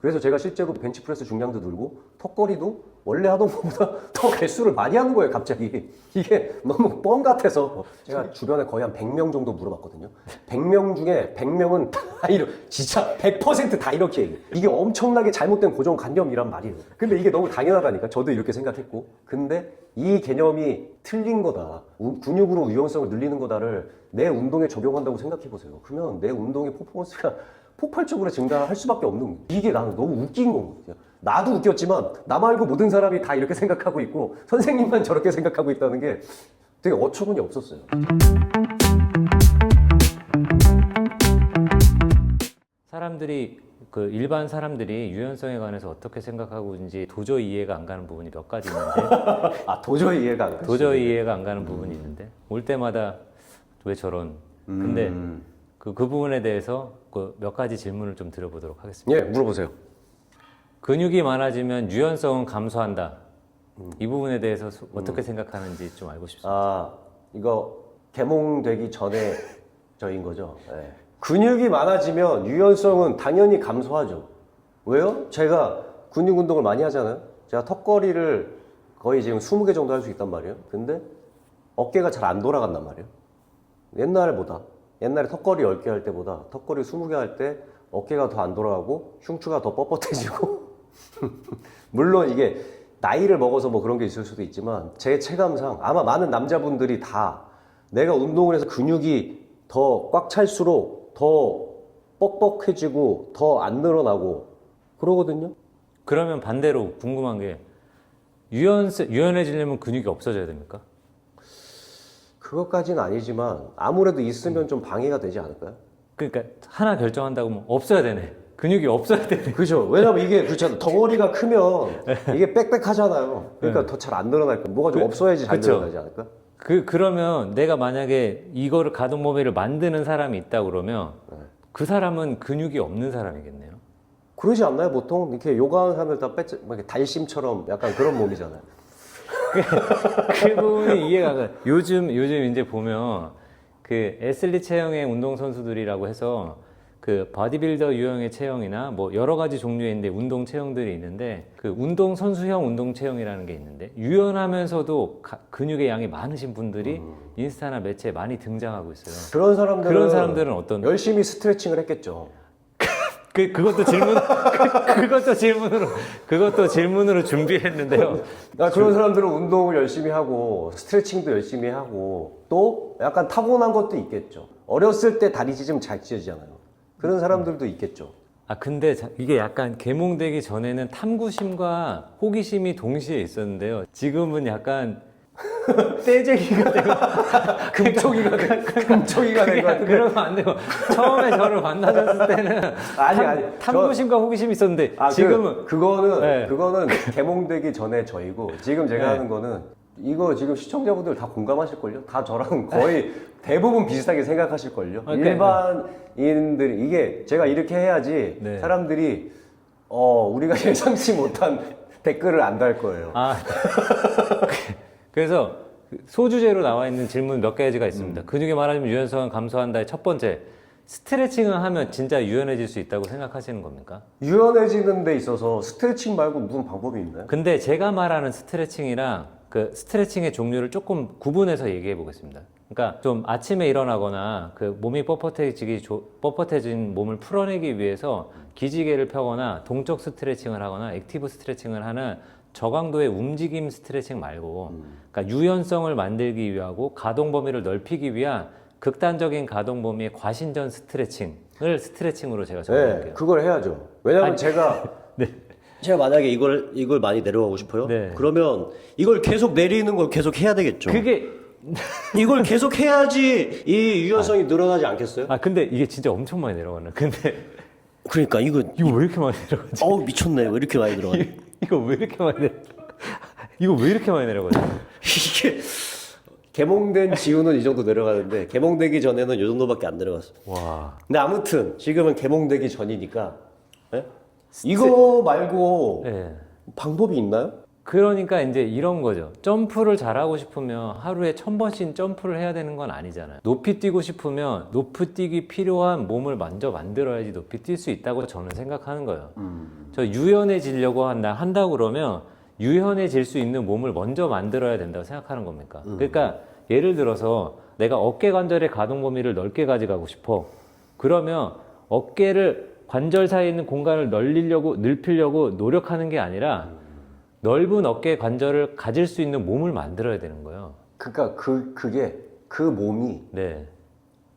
그래서 제가 실제로 벤치프레스 중량도 늘고 턱걸이도 원래 하던 것보다 더 개수를 많이 하는 거예요, 갑자기. 이게 너무 뻥 같아서. 제가 주변에 거의 한 100명 정도 물어봤거든요. 100명 중에 100명은 다 진짜 100%다 이렇게 얘기해요. 이게 엄청나게 잘못된 고정관념이란 말이에요. 근데 이게 너무 당연하다니까. 저도 이렇게 생각했고. 근데 이 개념이 틀린 거다. 근육으로 유연성을 늘리는 거다를 내 운동에 적용한다고 생각해보세요. 그러면 내 운동의 퍼포먼스가 폭발적으로 증가할 수밖에 없는 거예요. 이게 나는 너무 웃긴 거거든요. 나도 웃겼지만 나 말고 모든 사람이 다 이렇게 생각하고 있고 선생님만 저렇게 생각하고 있다는 게 되게 어처구니 없었어요. 일반 사람들이 유연성에 관해서 어떻게 생각하고 있는지 도저히 이해가 안 가는 부분이 몇 가지 있는데 아, 도저히 이해가 안 가요. 도저히 이해가 안 가는 부분이 있는데 올 때마다 왜 저런 근데 그 부분에 대해서 그 몇 가지 질문을 좀 드려보도록 하겠습니다. 예, 물어보세요. 근육이 많아지면 유연성은 감소한다. 이 부분에 대해서 어떻게 생각하는지 좀 알고 싶습니다. 아, 이거 개몽되기 전에 저인 거죠. 예. 근육이 많아지면 유연성은 당연히 감소하죠. 왜요? 제가 근육 운동을 많이 하잖아요. 제가 턱걸이를 거의 지금 20개 정도 할 수 있단 말이에요. 근데 어깨가 잘 안 돌아간단 말이에요. 옛날에 턱걸이 10개 할 때보다 턱걸이 20개 할 때 어깨가 더 안 돌아가고 흉추가 더 뻣뻣해지고 물론 이게 나이를 먹어서 뭐 그런 게 있을 수도 있지만 제 체감상 아마 많은 남자분들이 다 내가 운동을 해서 근육이 더 꽉 찰수록 더 뻑뻑해지고 더 안 늘어나고 그러거든요. 그러면 반대로 궁금한 게 유연해지려면 근육이 없어져야 됩니까? 그것까지는 아니지만 아무래도 있으면 좀 방해가 되지 않을까요? 그러니까 하나 결정한다고 하면 없어야 되네. 근육이 없어야 되네. 그죠. 왜냐면 이게 그렇잖아요. 덩어리가 크면 이게 빽빽하잖아요. 그러니까 더 잘 안 늘어날 거예요. 뭐가 좀 없어야지 잘 그쵸. 늘어나지 않을까? 그러면 내가 만약에 이거를 가동 범위를 만드는 사람이 있다 그러면 그 사람은 근육이 없는 사람이겠네요. 그러지 않나요? 보통 이렇게 요가하는 사람들 다 이렇게 달심처럼 약간 그런 몸이잖아요. 그 부분이 이해가 안 가요. 요즘 이제 보면 그 애슬릿 체형의 운동 선수들이라고 해서 그 바디빌더 유형의 체형이나 뭐 여러 가지 종류의 있는데 운동 체형들이 있는데 그 운동 선수형 운동 체형이라는 게 있는데 유연하면서도 근육의 양이 많으신 분들이 인스타나 매체에 많이 등장하고 있어요. 그런 사람들은 어떤 열심히 스트레칭을 했겠죠. 그것도 질문으로 준비했는데요. 그런 사람들은 운동을 열심히 하고 스트레칭도 열심히 하고 또 약간 타고난 것도 있겠죠. 어렸을 때 다리 찢으면 잘 찢어지잖아요. 그런 사람들도 있겠죠. 근데 이게 약간 계몽되기 전에는 탐구심과 호기심이 동시에 있었는데요. 지금은 약간 떼쟁이가 되고 금쪽이가 되고 그러면 안 되고 처음에 저를 만나셨을 때는 아니 탐구심과 호기심이 있었는데 지금은 그거는 개몽되기 전에 저이고 지금 제가 하는 거는 이거 지금 시청자분들 다 공감하실걸요? 다 저랑 거의 대부분 비슷하게 생각하실걸요? 일반인들이 이게 제가 이렇게 해야지 사람들이 우리가 예상치 못한 댓글을 안 달 거예요. 그래서 소주제로 나와 있는 질문 몇 가지가 있습니다. 근육이 많아지면 유연성은 감소한다의 첫 번째, 스트레칭을 하면 진짜 유연해질 수 있다고 생각하시는 겁니까? 유연해지는 데 있어서 스트레칭 말고 무슨 방법이 있나요? 근데 제가 말하는 스트레칭이랑 그 스트레칭의 종류를 조금 구분해서 얘기해 보겠습니다. 그러니까 좀 아침에 일어나거나 그 몸이 뻣뻣해진 몸을 풀어내기 위해서 기지개를 펴거나 동적 스트레칭을 하거나 액티브 스트레칭을 하는 저강도의 움직임 스트레칭 말고 그러니까 유연성을 만들기 위하고 가동 범위를 넓히기 위한 극단적인 가동 범위의 과신전 스트레칭을 스트레칭으로 제가 적어볼게요. 네, 그걸 해야죠. 왜냐면 제가 제가 만약에 이걸 많이 내려가고 싶어요. 네. 그러면 이걸 계속 내리는 걸 계속 해야 되겠죠. 이걸 계속 해야지 이 유연성이 늘어나지 않겠어요? 근데 이게 진짜 엄청 많이 내려가네. 근데 그러니까 이거 왜 이렇게 많이 내려가지? 미쳤네. 왜 이렇게 많이 들어가지? 이거 왜 이렇게 많이 내려가지? 이게 개몽된 지우는 이 정도 내려가는데 개몽되기 전에는 이 정도밖에 안 내려갔어. 와. 근데 아무튼 지금은 개몽되기 전이니까 이거 말고 방법이 있나요? 그러니까 이제 이런 거죠. 점프를 잘하고 싶으면 하루에 1000번씩 점프를 해야 되는 건 아니잖아요. 높이 뛰고 싶으면 높이 뛰기 필요한 몸을 먼저 만들어야지 높이 뛸 수 있다고 저는 생각하는 거예요. 저 유연해지려고 한다고 그러면 유연해질 수 있는 몸을 먼저 만들어야 된다고 생각하는 겁니까? 그러니까 예를 들어서 내가 어깨 관절의 가동 범위를 넓게 가져가고 싶어. 그러면 어깨를 관절 사이에 있는 공간을 넓히려고 노력하는 게 아니라 넓은 어깨 관절을 가질 수 있는 몸을 만들어야 되는 거예요. 그러니까 그게 그 몸이 네.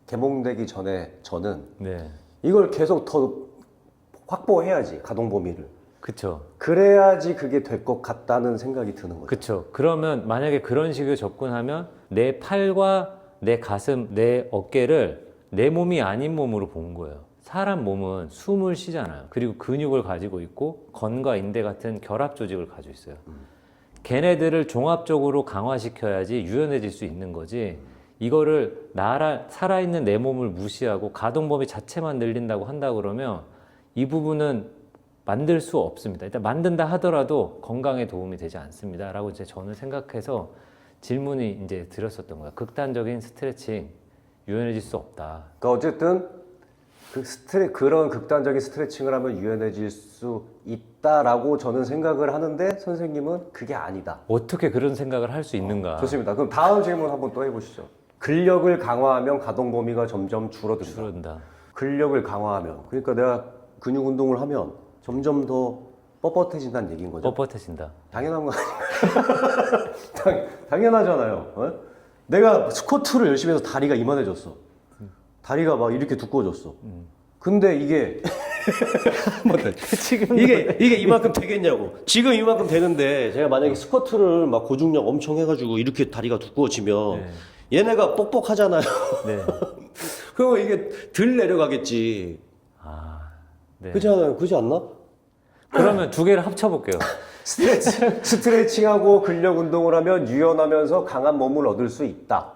개봉되기 전에 저는 네. 이걸 계속 더 확보해야지, 가동 범위를. 그쵸. 그래야지 그게 될 것 같다는 생각이 드는 거죠. 그쵸. 그러면 만약에 그런 식으로 접근하면 내 팔과 내 가슴, 내 어깨를 내 몸이 아닌 몸으로 본 거예요. 사람 몸은 숨을 쉬잖아요. 그리고 근육을 가지고 있고 건과 인대 같은 결합 조직을 가지고 있어요. 걔네들을 종합적으로 강화시켜야지 유연해질 수 있는 거지. 이거를 살아있는 내 몸을 무시하고 가동 범위 자체만 늘린다고 한다 그러면 이 부분은 만들 수 없습니다. 일단 만든다 하더라도 건강에 도움이 되지 않습니다. 라고 이제 저는 생각해서 질문이 이제 드렸었던 거예요. 극단적인 스트레칭, 유연해질 수 없다. 그러니까 어쨌든 그런 극단적인 스트레칭을 하면 유연해질 수 있다라고 저는 생각을 하는데 선생님은 그게 아니다. 어떻게 그런 생각을 할 수 있는가? 좋습니다. 그럼 다음 질문 한번 또 해보시죠. 근력을 강화하면 가동 범위가 점점 줄어든다. 근력을 강화하면, 그러니까 내가 근육 운동을 하면 점점 더 뻣뻣해진다는 얘기인 거죠. 뻣뻣해진다. 당연한 거 아닌가요? 당연하잖아요. 어? 내가 스쿼트를 열심히 해서 다리가 이만해졌어. 다리가 막 이렇게 두꺼워졌어. 근데 이게 지금 이게 이만큼 되겠냐고. 지금 이만큼 되는데 제가 만약에 스쿼트를 막 고중량 엄청 해가지고 이렇게 다리가 두꺼워지면 네. 얘네가 뻑뻑하잖아요. 네. 그럼 이게 덜 내려가겠지. 네. 그렇지 않나? 그러면 두 개를 합쳐볼게요. 스트레칭하고 근력 운동을 하면 유연하면서 강한 몸을 얻을 수 있다.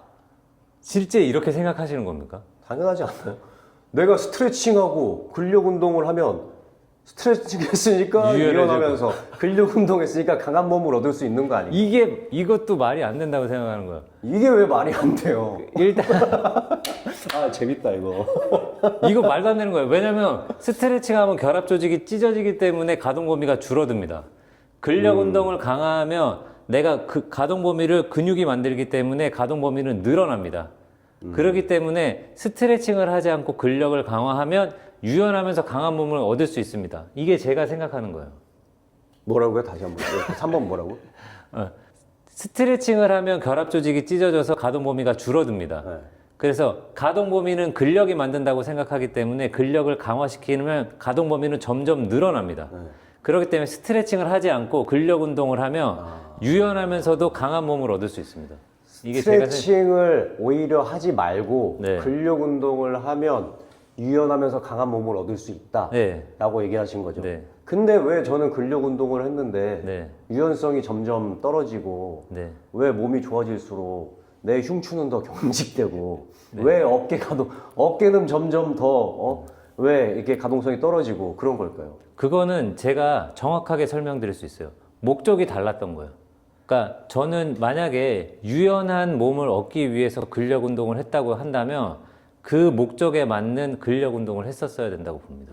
실제 이렇게 생각하시는 겁니까? 당연하지 않나요? 내가 스트레칭하고 근력 운동을 하면 스트레칭 했으니까 유연해지고. 유연하면서 근력 운동 했으니까 강한 몸을 얻을 수 있는 거 아니에요? 이것도 말이 안 된다고 생각하는 거예요. 이게 왜 말이 안 돼요? 일단 아, 재밌다 이거. 이거 말도 안 되는 거예요. 왜냐면 스트레칭하면 결합 조직이 찢어지기 때문에 가동 범위가 줄어듭니다. 근력 운동을 강화하면 내가 그 가동 범위를 근육이 만들기 때문에 가동 범위는 늘어납니다. 그렇기 때문에 스트레칭을 하지 않고 근력을 강화하면 유연하면서 강한 몸을 얻을 수 있습니다. 이게 제가 생각하는 거예요. 뭐라고요? 다시 한번. 3번 뭐라고? 스트레칭을 하면 결합 조직이 찢어져서 가동 범위가 줄어듭니다. 네. 그래서 가동 범위는 근력이 만든다고 생각하기 때문에 근력을 강화시키면 가동 범위는 점점 늘어납니다. 네. 그렇기 때문에 스트레칭을 하지 않고 근력 운동을 하면 유연하면서도 강한 몸을 얻을 수 있습니다. 이게 스트레칭을 오히려 하지 말고 네. 근력 운동을 하면 유연하면서 강한 몸을 얻을 수 있다 네. 라고 얘기하신 거죠. 네. 근데 왜 저는 근력 운동을 했는데 네. 유연성이 점점 떨어지고 네. 왜 몸이 좋아질수록 내 흉추는 더 경직되고 네. 왜 어깨는 점점 더 왜 이렇게 가동성이 떨어지고 그런 걸까요? 그거는 제가 정확하게 설명드릴 수 있어요. 목적이 달랐던 거예요. 그러니까 저는 만약에 유연한 몸을 얻기 위해서 근력 운동을 했다고 한다면 그 목적에 맞는 근력 운동을 했었어야 된다고 봅니다.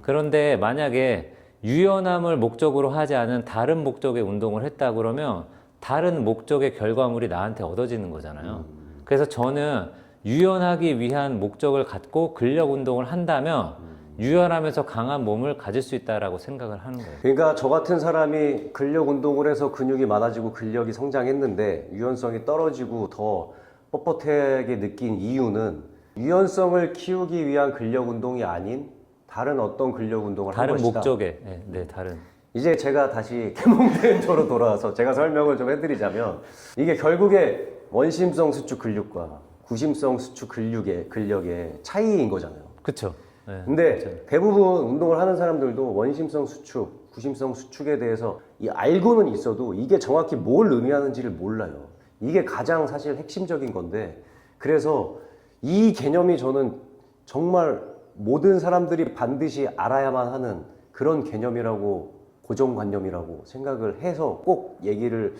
그런데 만약에 유연함을 목적으로 하지 않은 다른 목적의 운동을 했다 그러면 다른 목적의 결과물이 나한테 얻어지는 거잖아요. 그래서 저는 유연하기 위한 목적을 갖고 근력 운동을 한다면 유연하면서 강한 몸을 가질 수 있다라고 생각을 하는 거예요. 그러니까 저 같은 사람이 근력 운동을 해서 근육이 많아지고 근력이 성장했는데 유연성이 떨어지고 더 뻣뻣하게 느낀 이유는 유연성을 키우기 위한 근력 운동이 아닌 다른 어떤 근력 운동을 한 다른 것이다. 목적에, 네, 다른. 이제 제가 다시 개몽대행조로 돌아와서 제가 설명을 좀 해드리자면 이게 결국에 원심성 수축 근육과 구심성 수축 근력의 차이인 거잖아요. 그렇죠. 네, 근데 그쵸. 대부분 운동을 하는 사람들도 원심성 수축, 구심성 수축에 대해서 알고는 있어도 이게 정확히 뭘 의미하는지를 몰라요. 이게 가장 사실 핵심적인 건데 그래서 이 개념이 저는 정말 모든 사람들이 반드시 알아야만 하는 그런 개념이라고 고정관념이라고 생각을 해서 꼭 얘기를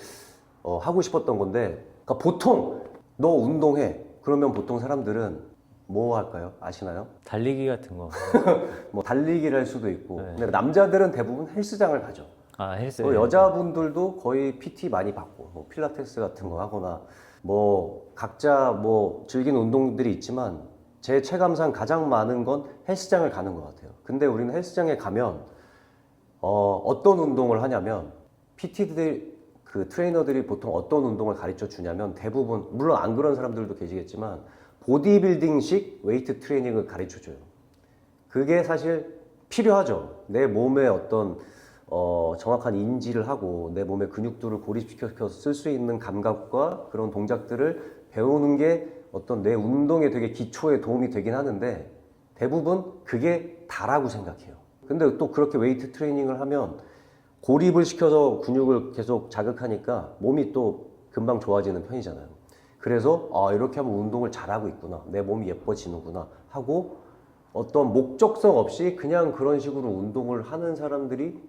하고 싶었던 건데, 그러니까 보통 너 운동해 그러면 보통 사람들은 뭐 할까요? 아시나요? 달리기 같은 거. 뭐 달리기를 할 수도 있고. 네. 근데 남자들은 대부분 헬스장을 가죠. 아, 헬스. 또 여자분들도 거의 PT 많이 받고 뭐 필라테스 같은 거 하거나 뭐 각자 뭐 즐기는 운동들이 있지만 제 체감상 가장 많은 건 헬스장을 가는 것 같아요. 근데 우리는 헬스장에 가면 어떤 운동을 하냐면 PT들 그 트레이너들이 보통 어떤 운동을 가르쳐 주냐면 대부분 물론 안 그런 사람들도 계시겠지만 보디빌딩식 웨이트 트레이닝을 가르쳐 줘요. 그게 사실 필요하죠. 내 몸에 어떤 정확한 인지를 하고 내 몸의 근육들을 고립시켜서 쓸 수 있는 감각과 그런 동작들을 배우는 게 어떤 내 운동에 되게 기초에 도움이 되긴 하는데 대부분 그게 다라고 생각해요. 근데 또 그렇게 웨이트 트레이닝을 하면 고립을 시켜서 근육을 계속 자극하니까 몸이 또 금방 좋아지는 편이잖아요. 그래서 이렇게 하면 운동을 잘하고 있구나, 내 몸이 예뻐지는구나 하고 어떤 목적성 없이 그냥 그런 식으로 운동을 하는 사람들이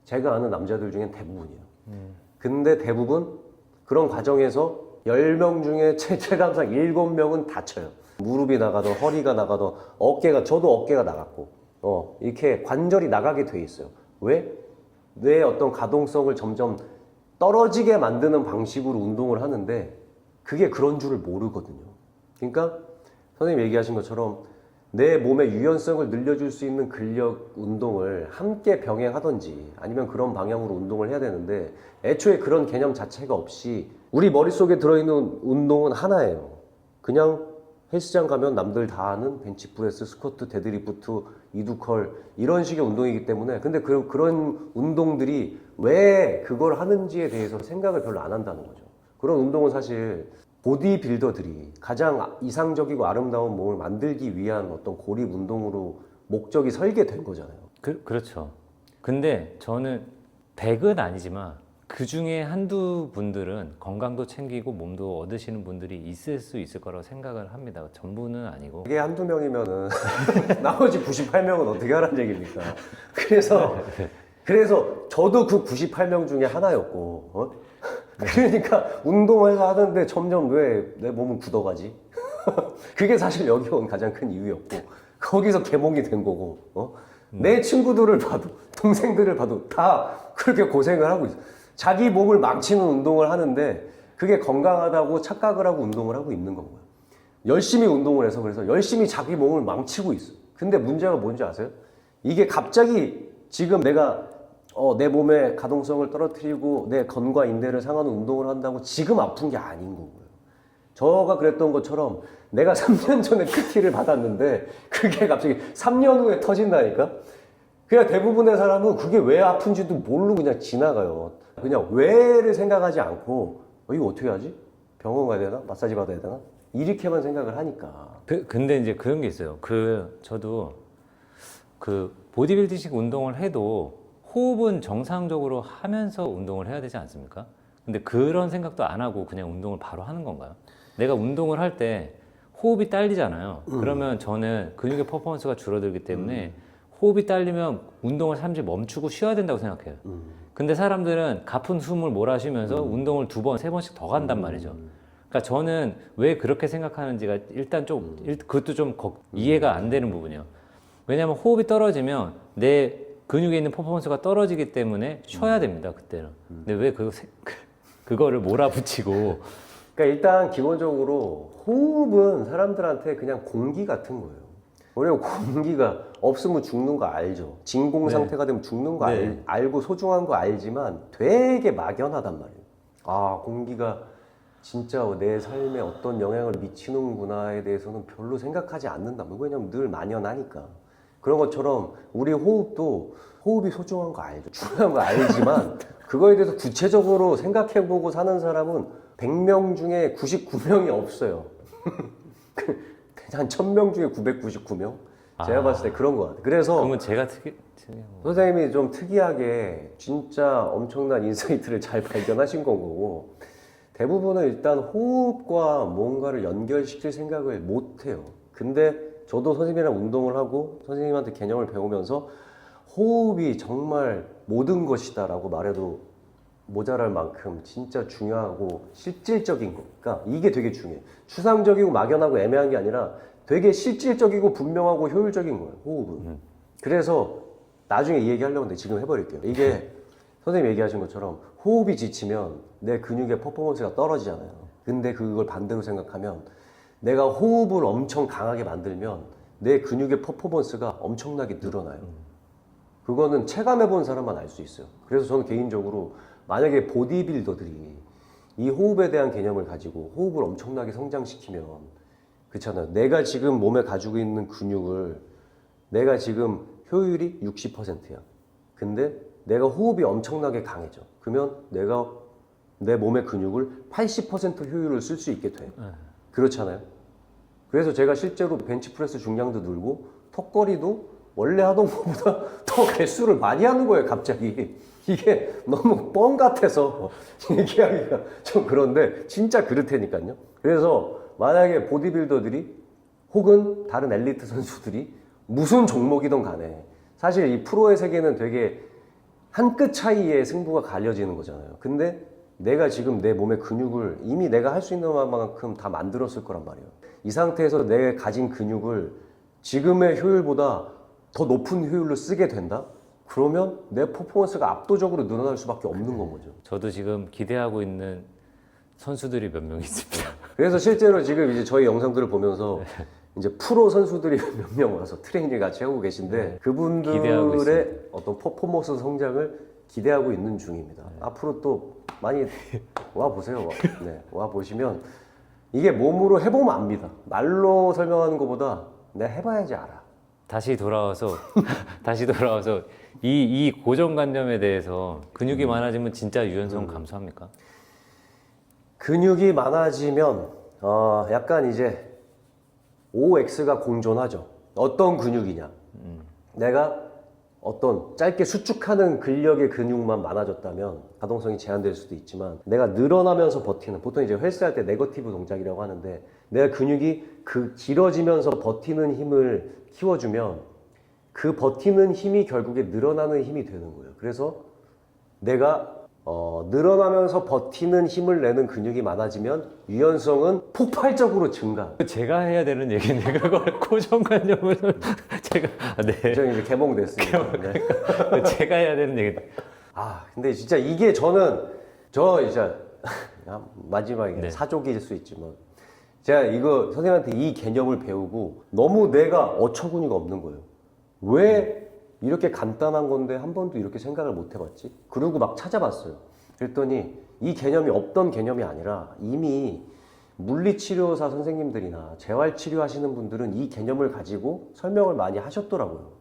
제가 아는 남자들 중엔 대부분이에요. 근데 대부분 그런 과정에서 10명 중에 체감상 7명은 다쳐요. 무릎이 나가던 허리가 나가던 저도 어깨가 나갔고 이렇게 관절이 나가게 돼 있어요. 왜? 뇌의 어떤 가동성을 점점 떨어지게 만드는 방식으로 운동을 하는데 그게 그런 줄을 모르거든요. 그러니까 선생님 얘기하신 것처럼 내 몸의 유연성을 늘려줄 수 있는 근력 운동을 함께 병행하든지 아니면 그런 방향으로 운동을 해야 되는데 애초에 그런 개념 자체가 없이 우리 머릿속에 들어있는 운동은 하나예요. 그냥 헬스장 가면 남들 다 아는 벤치프레스, 스쿼트, 데드리프트, 이두컬 이런 식의 운동이기 때문에 근데 그런 운동들이 왜 그걸 하는지에 대해서 생각을 별로 안 한다는 거죠. 그런 운동은 사실 보디빌더들이 가장 이상적이고 아름다운 몸을 만들기 위한 어떤 고립 운동으로 목적이 설계된 거잖아요. 그렇죠. 근데 저는 100은 아니지만 그 중에 한두 분들은 건강도 챙기고 몸도 얻으시는 분들이 있을 수 있을 거라고 생각을 합니다. 전부는 아니고. 그게 한두 명이면은 나머지 98명은 어떻게 하라는 얘기입니까? 그래서 저도 그 98명 중에 하나였고, 그러니까 운동을 하는데 점점 왜 내 몸은 굳어가지? 그게 사실 여기 온 가장 큰 이유였고, 거기서 개몽이 된 거고, 내 친구들을 봐도, 동생들을 봐도 다 그렇게 고생을 하고 있어. 자기 몸을 망치는 운동을 하는데 그게 건강하다고 착각을 하고 운동을 하고 있는 건 거예요. 열심히 운동을 해서 그래서 열심히 자기 몸을 망치고 있어. 근데 문제가 뭔지 아세요? 이게 갑자기 지금 내가 내 몸의 가동성을 떨어뜨리고 내 건과 인대를 상하는 운동을 한다고 지금 아픈 게 아닌 거고요. 저가 그랬던 것처럼 내가 3년 전에 PT를 받았는데 그게 갑자기 3년 후에 터진다니까? 그냥 대부분의 사람은 그게 왜 아픈지도 모르고 그냥 지나가요. 그냥 왜를 생각하지 않고 이거 어떻게 하지? 병원 가야 되나? 마사지 받아야 되나? 이렇게만 생각을 하니까. 근데 이제 그런 게 있어요. 저도 그 보디빌딩식 운동을 해도 호흡은 정상적으로 하면서 운동을 해야 되지 않습니까? 근데 그런 생각도 안 하고 그냥 운동을 바로 하는 건가요? 내가 운동을 할 때 호흡이 딸리잖아요. 그러면 저는 근육의 퍼포먼스가 줄어들기 때문에 호흡이 딸리면 운동을 잠시 멈추고 쉬어야 된다고 생각해요. 근데 사람들은 가쁜 숨을 몰아쉬면서 운동을 2번, 3번씩 더 간단 말이죠. 그러니까 저는 왜 그렇게 생각하는지가 일단 그것도 좀 이해가 안 되는 부분이에요. 왜냐하면 호흡이 떨어지면 내 근육에 있는 퍼포먼스가 떨어지기 때문에 쉬어야 됩니다, 그때는. 근데 왜 그거를 몰아붙이고. 그러니까 일단 기본적으로 호흡은 사람들한테 그냥 공기 같은 거예요. 왜냐면 공기가 없으면 죽는 거 알죠. 진공 상태가 되면 죽는 거 알고 소중한 거 알지만 되게 막연하단 말이에요. 공기가 진짜 내 삶에 어떤 영향을 미치는구나에 대해서는 별로 생각하지 않는다. 왜냐면 늘 만연하니까. 그런 것처럼 우리 호흡이 소중한 거 알죠. 중요한 거 알지만 그거에 대해서 구체적으로 생각해보고 사는 사람은 100명 중에 99명이 없어요. 한 1000명 중에 999명? 제가 봤을 때 그런 것 같아요. 그래서 그러면 제가 선생님이 좀 특이하게 진짜 엄청난 인사이트를 잘 발견하신 건 거고 대부분은 일단 호흡과 뭔가를 연결시킬 생각을 못 해요. 근데 저도 선생님이랑 운동을 하고 선생님한테 개념을 배우면서 호흡이 정말 모든 것이다라고 말해도 모자랄 만큼 진짜 중요하고 실질적인 거. 그러니까 이게 되게 중요해. 추상적이고 막연하고 애매한 게 아니라 되게 실질적이고 분명하고 효율적인 거예요. 호흡은. 그래서 나중에 이 얘기 하려고 했는데 지금 해버릴게요. 이게 선생님 얘기하신 것처럼 호흡이 지치면 내 근육의 퍼포먼스가 떨어지잖아요. 근데 그걸 반대로 생각하면 내가 호흡을 엄청 강하게 만들면 내 근육의 퍼포먼스가 엄청나게 늘어나요. 그거는 체감해 본 사람만 알 수 있어요. 그래서 저는 개인적으로 만약에 보디빌더들이 이 호흡에 대한 개념을 가지고 호흡을 엄청나게 성장시키면 그렇잖아요. 내가 지금 몸에 가지고 있는 근육을 내가 지금 효율이 60%야. 근데 내가 호흡이 엄청나게 강해져. 그러면 내가 내 몸의 근육을 80% 효율을 쓸 수 있게 돼. 그렇잖아요. 그래서 제가 실제로 벤치프레스 중량도 늘고 턱걸이도 원래 하던 것보다 더 개수를 많이 하는 거예요, 갑자기. 이게 너무 뻥 같아서 얘기하기가 좀 그런데 진짜 그렇다니까요. 그래서 만약에 보디빌더들이 혹은 다른 엘리트 선수들이 무슨 종목이든 간에 사실 이 프로의 세계는 되게 한 끗 차이에 승부가 갈려지는 거잖아요. 근데 내가 지금 내 몸의 근육을 이미 내가 할 수 있는 만큼 다 만들었을 거란 말이에요. 이 상태에서 내가 가진 근육을 지금의 효율보다 더 높은 효율로 쓰게 된다? 그러면 내 퍼포먼스가 압도적으로 늘어날 수밖에 없는 건 거죠. 저도 지금 기대하고 있는 선수들이 몇 명 있습니다. 그래서 실제로 지금 이제 저희 영상들을 보면서 이제 프로 선수들이 몇 명 와서 트레이닝 같이 하고 계신데 기대하고 그분들의 어떤 퍼포먼스 성장을 기대하고 있는 중입니다. 앞으로 또 많이 와 보세요. 네, 와 보시면 이게 몸으로 해보면 압니다. 말로 설명하는 것보다 내가 해봐야지 알아. 다시 돌아와서 이 고정관념에 대해서 근육이 많아지면 진짜 유연성 감소합니까? 근육이 많아지면 약간 이제 OX가 공존하죠. 어떤 근육이냐. 내가 어떤 짧게 수축하는 근력의 근육만 많아졌다면 가동성이 제한될 수도 있지만 내가 늘어나면서 버티는 보통 이제 헬스할 때 네거티브 동작이라고 하는데 내가 근육이 그 길어지면서 버티는 힘을 키워주면 그 버티는 힘이 결국에 늘어나는 힘이 되는 거예요. 그래서 내가 늘어나면서 버티는 힘을 내는 근육이 많아지면 유연성은 폭발적으로 증가. 제가 해야 되는 얘기는 그걸 고정관념을 네. 저 이제 개봉됐으니까. 네. 제가 해야 되는 얘기. 근데 진짜 이게 저 이제 마지막에 네. 사족일 수 있지만 제가 이거 선생님한테 이 개념을 배우고 너무 내가 어처구니가 없는 거예요. 왜 이렇게 간단한 건데 한 번도 이렇게 생각을 못 해봤지? 그러고 막 찾아봤어요. 그랬더니 이 개념이 없던 개념이 아니라 이미 물리치료사 선생님들이나 재활치료 하시는 분들은 이 개념을 가지고 설명을 많이 하셨더라고요.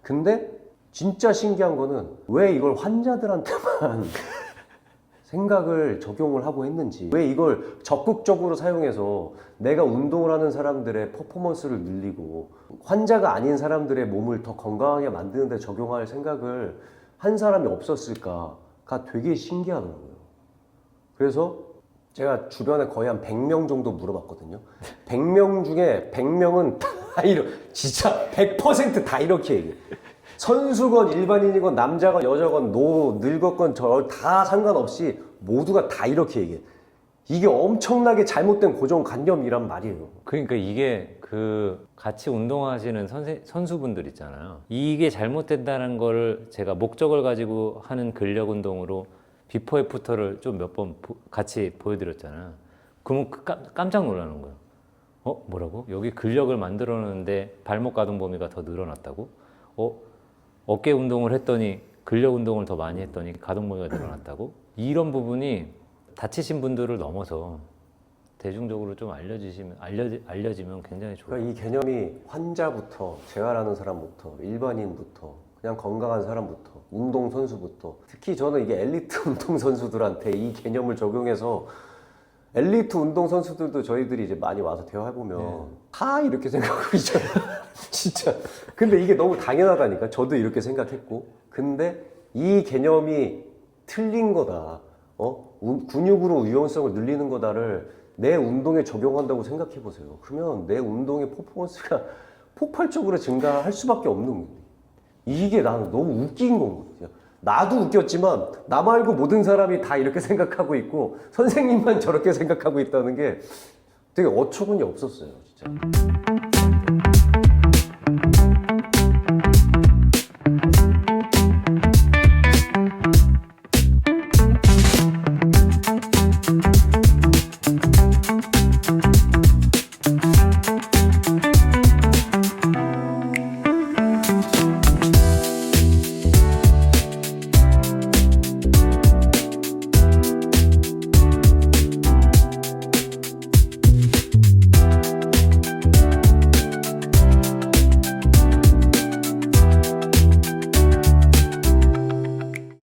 근데 진짜 신기한 거는 왜 이걸 환자들한테만 생각을 적용을 하고 했는지, 왜 이걸 적극적으로 사용해서 내가 운동을 하는 사람들의 퍼포먼스를 늘리고 환자가 아닌 사람들의 몸을 더 건강하게 만드는 데 적용할 생각을 한 사람이 없었을까가 되게 신기하더라고요. 그래서 제가 주변에 거의 한 100명 정도 물어봤거든요. 100명 중에 100명은 다 진짜 100% 다 이렇게 얘기해요. 선수건 일반인이건 남자건 여자건 늙었건 다 상관없이 모두가 다 이렇게 얘기해. 이게 엄청나게 잘못된 고정관념이란 말이에요. 그러니까 이게 그 같이 운동하시는 선수분들 있잖아요. 이게 잘못된다는 거를 제가 목적을 가지고 하는 근력 운동으로 비포 애프터를 좀 몇 번 같이 보여드렸잖아요. 그러면 깜짝 놀라는 거예요. 뭐라고? 여기 근력을 만들어놓는데 발목 가동 범위가 더 늘어났다고? 어깨 운동을 했더니 근력 운동을 더 많이 했더니 가동 범위가 늘어났다고? 이런 부분이 다치신 분들을 넘어서 대중적으로 좀 알려지면 굉장히 좋아요. 그러니까 이 개념이 환자부터 재활하는 사람부터 일반인부터 그냥 건강한 사람부터 운동선수부터 특히 저는 이게 엘리트 운동선수들한테 이 개념을 적용해서 엘리트 운동선수들도 저희들이 이제 많이 와서 대화해보면 다 이렇게 생각하고 있잖아요. 진짜. 근데 이게 너무 당연하다니까. 저도 이렇게 생각했고. 근데 이 개념이 틀린 거다. 근육으로 유연성을 늘리는 거다를 내 운동에 적용한다고 생각해 보세요. 그러면 내 운동의 퍼포먼스가 폭발적으로 증가할 수밖에 없는 거예요. 이게 나는 너무 웃긴 거거든요. 나도 웃겼지만 나 말고 모든 사람이 다 이렇게 생각하고 있고 선생님만 저렇게 생각하고 있다는 게 되게 어처구니 없었어요, 진짜.